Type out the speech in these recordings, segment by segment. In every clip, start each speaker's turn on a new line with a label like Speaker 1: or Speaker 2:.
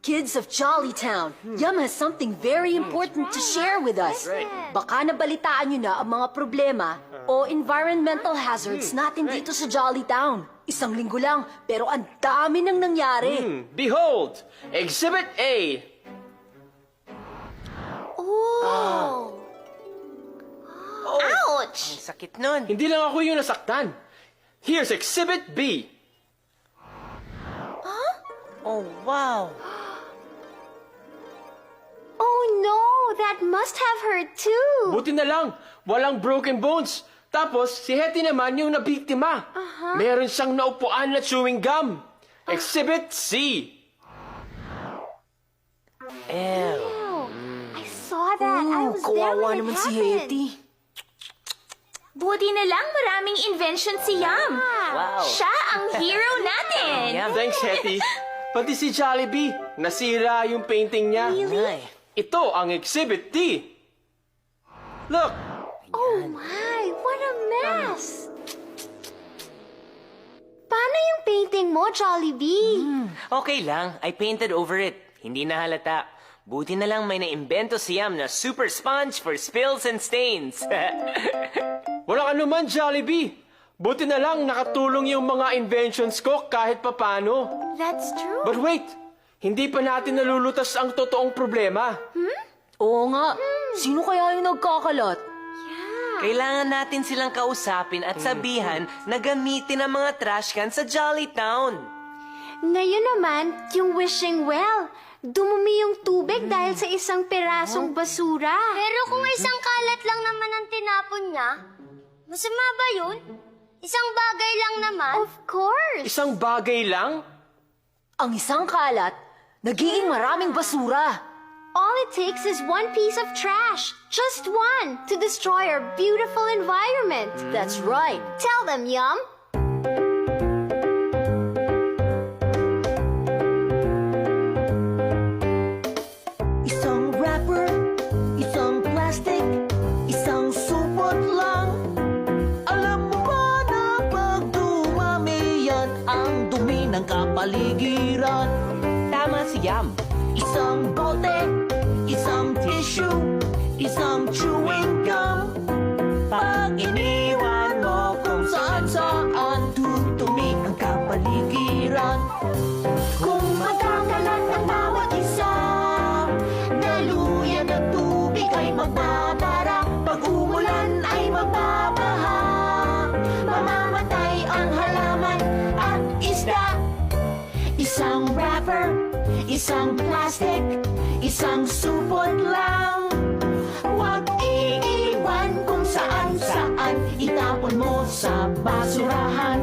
Speaker 1: Kids of Jollytown, Yum has something very important to share with us. Baka nabalitaan nyo na ang mga problema o environmental hazards natin dito sa Jollytown. Isang linggo lang, pero ang dami nang nangyari.
Speaker 2: Behold, Exhibit A.
Speaker 3: Oh! Ouch!
Speaker 4: Ang sakit nun.
Speaker 2: Hindi lang ako yung nasaktan. Here's Exhibit B.
Speaker 4: Oh, wow.
Speaker 3: Oh no! That must have hurt too!
Speaker 2: Buti na lang, walang broken bones. Tapos, si Hetty naman yung nabiktima. Meron siyang naupuan na chewing gum. Exhibit C.
Speaker 4: Ew.
Speaker 3: Oh, I saw that. I was there
Speaker 1: Kawawa
Speaker 3: when it
Speaker 1: naman si
Speaker 3: happened.
Speaker 1: Hetty.
Speaker 5: Buti na lang maraming invention si Yum.
Speaker 4: Wow.
Speaker 5: Siya ang hero natin.
Speaker 4: Yeah.
Speaker 2: Thanks, Hetty. Pati si Jollibee, nasira yung painting niya.
Speaker 4: Ay.
Speaker 2: Ito ang Exhibit D. Look,
Speaker 3: Oh my! What a mess! Paano yung painting mo, Jollibee?
Speaker 4: Okay lang, I painted over it. Hindi na halata. Buti na lang may naimbento si Yum na super sponge for spills and stains.
Speaker 2: walang anuman, Jollibee. Buti na lang nakatulong yung mga inventions ko kahit papano.
Speaker 3: That's true.
Speaker 2: But wait, hindi pa natin nalulutas ang totoong problema.
Speaker 1: Oo nga, sino kaya yung nagkakalat?
Speaker 4: Kailangan natin silang kausapin at sabihan na gamitin ang mga trash can sa Jollytown.
Speaker 3: Ngayon naman, yung wishing well. Dumumi yung tubig dahil sa isang pirasong basura.
Speaker 6: Pero kung isang kalat lang naman ang tinapon niya, masama ba yun? Isang bagay lang naman.
Speaker 3: Of course!
Speaker 2: Isang bagay lang?
Speaker 1: Ang isang kalat, nagiging maraming basura.
Speaker 3: All it takes is one piece of trash. Just one to destroy our beautiful environment.
Speaker 1: That's right.
Speaker 3: Tell them, Yum.
Speaker 1: Isang wrapper, isang plastic, isang supot lang. Alam mo ba na pag dumami yan, ang dumi ng kapaligiran?
Speaker 4: Tama si Yum.
Speaker 1: Isang bote, isang tissue, isang chewing gum. Pag iniwan mo kung saan-saan, dudumi ang kapaligiran. Kung magkakalat ang bawat isa, daluyan ng tubig ay magbabara. Pag umulan ay magbabaha, mamamatay ang halaman at isda. Isang wrapper, isang plastic, isang supot lang. Huwag iiwan kung saan-saan, itapon mo sa basurahan.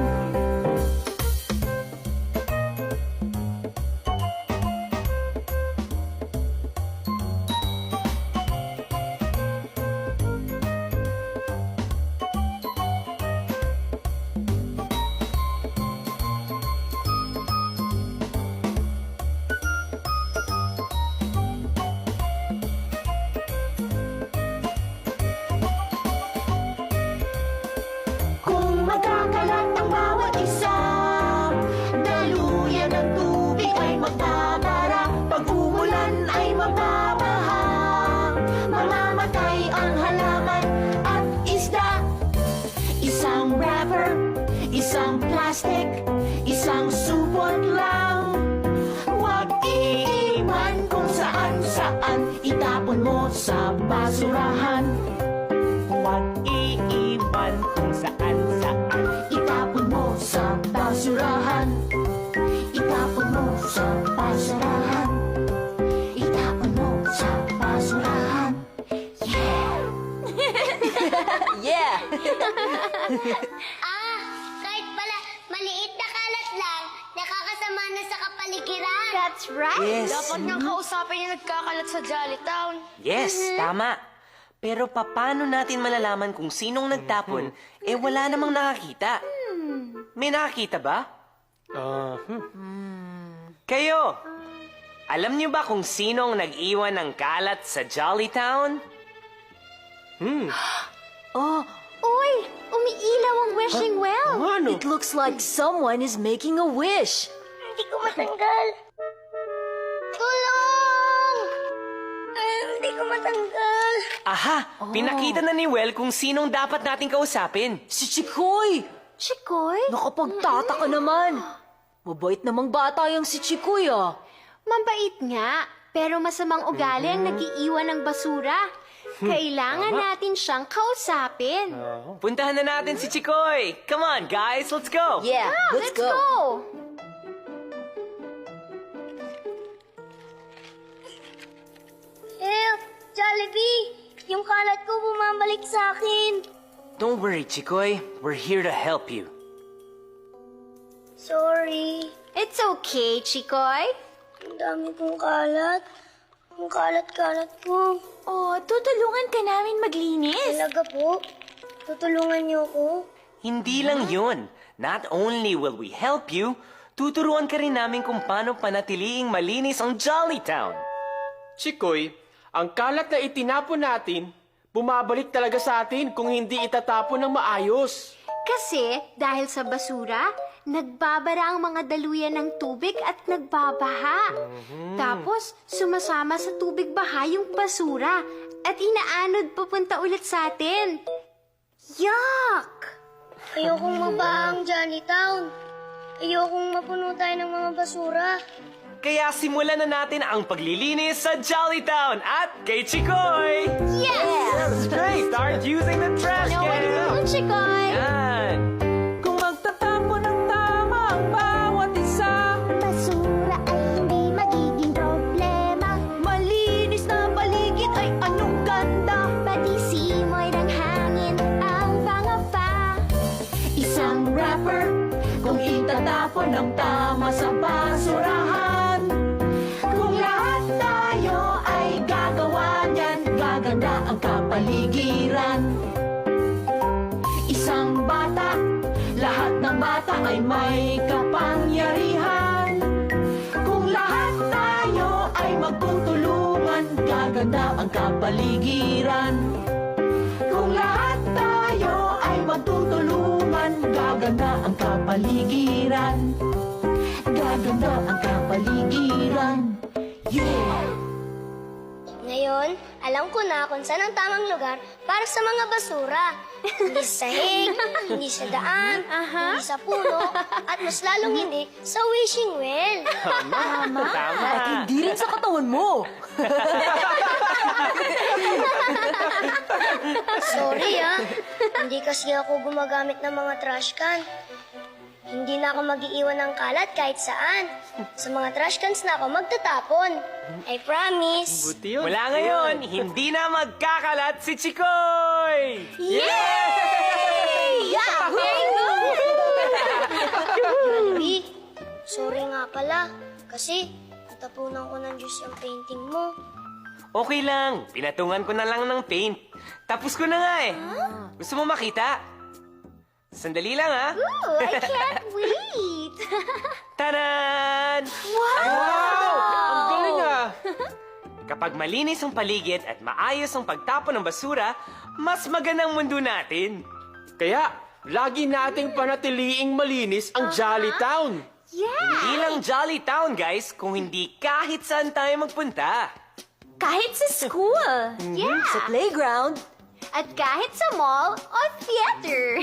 Speaker 1: Kung magkakalat ang
Speaker 7: plastic, isang supot lang. Huwag iiwan kung saan-saan, itapon mo sa basurahan.
Speaker 4: Huwag iiwan kung saan-saan.
Speaker 7: Itapon mo sa basurahan. Itapon mo sa basurahan. Itapon mo sa basurahan.
Speaker 1: Yeah!
Speaker 6: Kahit pala maliit na kalat lang, nakakasama na sa kapaligiran.
Speaker 3: That's right.
Speaker 4: Yes.
Speaker 6: Dapat nang kausapin yung nagkakalat sa Jolly Town.
Speaker 4: Yes, tama. Pero paano natin malalaman kung sinong nagtapon, wala namang nakakita? May nakakita ba? Kayo, alam niyo ba kung sino ang nag-iwan ng kalat sa Jolly Town?
Speaker 3: Uy, umiilaw ang wishing well.
Speaker 2: Ano?
Speaker 1: It looks like someone is making a wish.
Speaker 6: Hindi ko matanggal. Tulong! Hindi ko matanggal.
Speaker 4: Aha, pinakita na ni Well kung sinong dapat nating kausapin.
Speaker 1: Si Chikoy!
Speaker 3: Chikoy?
Speaker 1: Nakapagtataka naman. Mabait namang bata yung si Chikoy ah.
Speaker 3: Mabait nga, pero masamang ugali ang nag-iiwan ng basura. Kailangan natin siyang kausapin.
Speaker 4: Puntahan na natin si Chikoy. Come on, guys, let's go.
Speaker 1: Yeah, let's go.
Speaker 6: Jollibee! Yung kalat ko bumabalik sa akin.
Speaker 4: Don't worry, Chikoy. We're here to help you.
Speaker 6: Sorry.
Speaker 3: It's okay, Chikoy.
Speaker 6: Ang dami kong kalat. Ang kalat-kalat ko.
Speaker 5: Oh, tutulungan ka namin maglinis.
Speaker 6: Talaga po? Tutulungan niyo ko?
Speaker 4: Hindi lang yun. Not only will we help you, tuturuan ka rin namin kung paano panatiliing malinis ang Jolly Town.
Speaker 2: Chikoy, ang kalat na itinapon natin, bumabalik talaga sa atin kung hindi itatapon ng maayos.
Speaker 3: Kasi dahil sa basura, nagbabara ang mga daluyan ng tubig at nagbabaha. Tapos, sumasama sa tubig baha yung basura at inaanod papunta ulit sa atin. Yuck!
Speaker 6: Ayokong mabaha ang Jolly Town. Ayokong mapuno tayo ng mga basura.
Speaker 4: Kaya simulan na natin ang paglilinis sa Jolly Town at kay Chikoy!
Speaker 3: Yes!
Speaker 4: Great! Start using the trash
Speaker 3: Ano
Speaker 4: can!
Speaker 3: Chikoy?
Speaker 4: Yan!
Speaker 7: Kung magtatapon ng tama ang bawat isa,
Speaker 6: Basura ay hindi magiging problema.
Speaker 7: malinis na paligid ay anong ganda.
Speaker 6: Pati simoy ng hangin ang pangapa.
Speaker 7: Isang wrapper, kung itatapon ng tama sa basurahan. Kung lahat tayo ay gagawa niyan, gaganda ang kapaligiran. Isang bata, lahat ng bata ay may kapangyarihan. Kung lahat tayo ay magtutulungan, gaganda ang kapaligiran. Kung lahat tayo ay magtutulungan, gaganda ang kapaligiran. Gaganda ang kapaligiran. Yeah!
Speaker 6: Ngayon, alam ko na kung saan ang tamang lugar para sa mga basura. Hindi sa sahig, hindi sa daan, hindi sa puno, at mas lalong hindi sa wishing well.
Speaker 1: At hindi rin sa katawan mo.
Speaker 6: Sorry hindi kasi ako gumagamit ng mga trash can. Hindi na ako mag-iiwan ng kalat kahit saan. Sa mga trash cans na ako magtatapon. I promise.
Speaker 2: Buti yun.
Speaker 4: Mula ngayon, hindi na magkakalat si Chikoy!
Speaker 6: Jollibee, sorry nga pala. Kasi natapunan ko ng juice yung painting mo.
Speaker 4: Okay lang, pinatungan ko na lang ng paint. Tapos ko na nga eh. Gusto mo makita? Sandali lang ha.
Speaker 3: Ooh, I can't wait!
Speaker 4: Taran!
Speaker 2: Wow! Ang galing ah!
Speaker 4: Kapag malinis ang paligid at maayos ang pagtapon ng basura, mas magandang mundo natin.
Speaker 2: Kaya, lagi nating panatiliing malinis ang Jolly Town.
Speaker 4: Hindi lang Jolly Town, guys, kung hindi kahit saan tayo magpunta.
Speaker 5: Kahit sa school.
Speaker 1: Sa playground,
Speaker 3: At kahit sa mall o theater.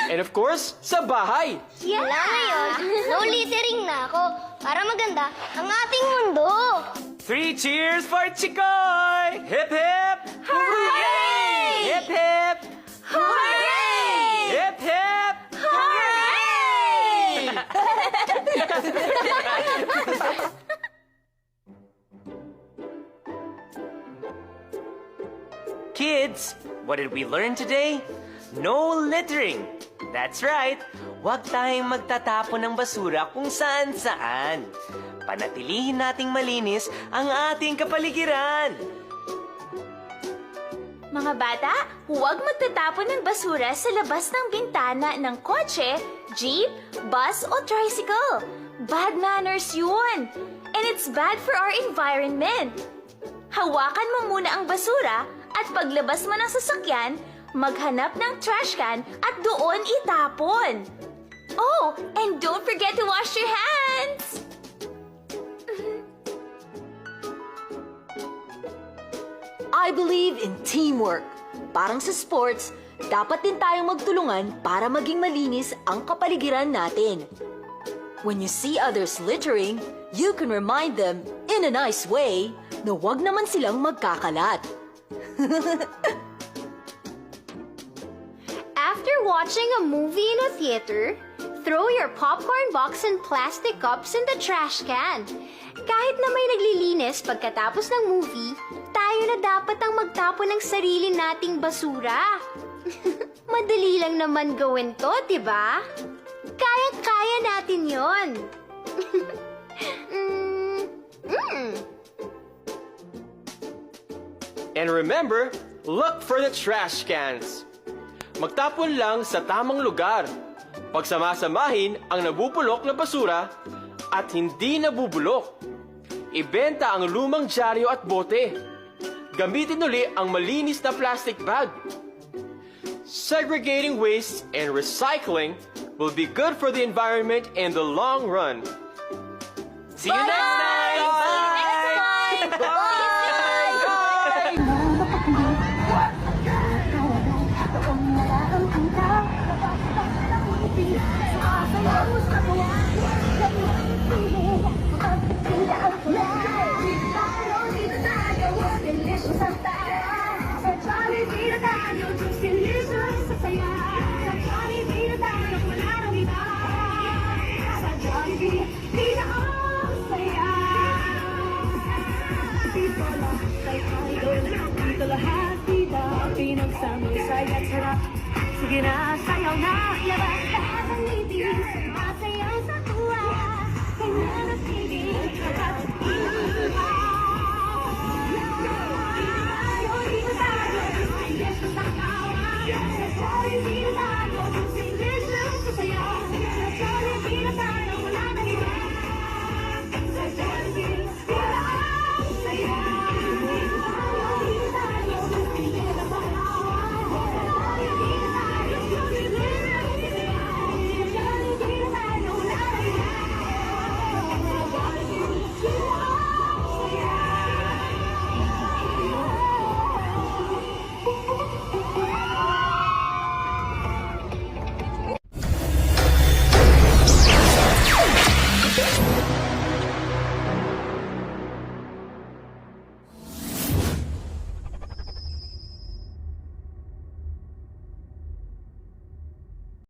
Speaker 2: And of course, sa bahay.
Speaker 6: Mula ngayon, no littering na ako para maganda ang ating mundo.
Speaker 4: 3 cheers for Chikoy! Hip hip!
Speaker 3: Hooray!
Speaker 4: Hip hip!
Speaker 3: Hooray!
Speaker 4: Hip hip!
Speaker 3: Hooray!
Speaker 4: Kids, what did we learn today? No littering. That's right. Huwag tayong magtatapon ng basura kung saan-saan. Panatilihin nating malinis ang ating kapaligiran.
Speaker 5: Mga bata, huwag magtatapon ng basura sa labas ng bintana ng kotse, jeep, bus o tricycle. Bad manners yun. And it's bad for our environment. Hawakan mo muna ang basura at paglabas mo ng sasakyan, maghanap ng trash can at doon itapon. Oh, and don't forget to wash your hands!
Speaker 1: I believe in teamwork. Parang sa sports, dapat din tayong magtulungan para maging malinis ang kapaligiran natin. When you see others littering, you can remind them, in a nice way, na huwag naman silang magkakalat.
Speaker 3: After watching a movie in a theater, throw your popcorn box and plastic cups in the trash can. Kahit na may naglilinis pagkatapos ng movie, tayo na dapat ang magtapon ng sarili nating basura. Madali lang naman gawin to, di ba? Kaya-kaya natin yon.
Speaker 2: And remember, look for the trash cans. Magtapon lang sa tamang lugar. Pagsamasamahin ang nabubulok na basura at hindi nabubulok. Ibenta ang lumang dyaryo at bote. Gamitin uli ang malinis na plastic bag. Segregating waste and recycling will be good for the environment in the long run.
Speaker 4: See you next time!
Speaker 8: Sige na, sayaw na, labas lahat ng ngiti, sumasayaw sa tuwa, kanya na sige, at inuwa. Ayaw, dito tayo, yes, sa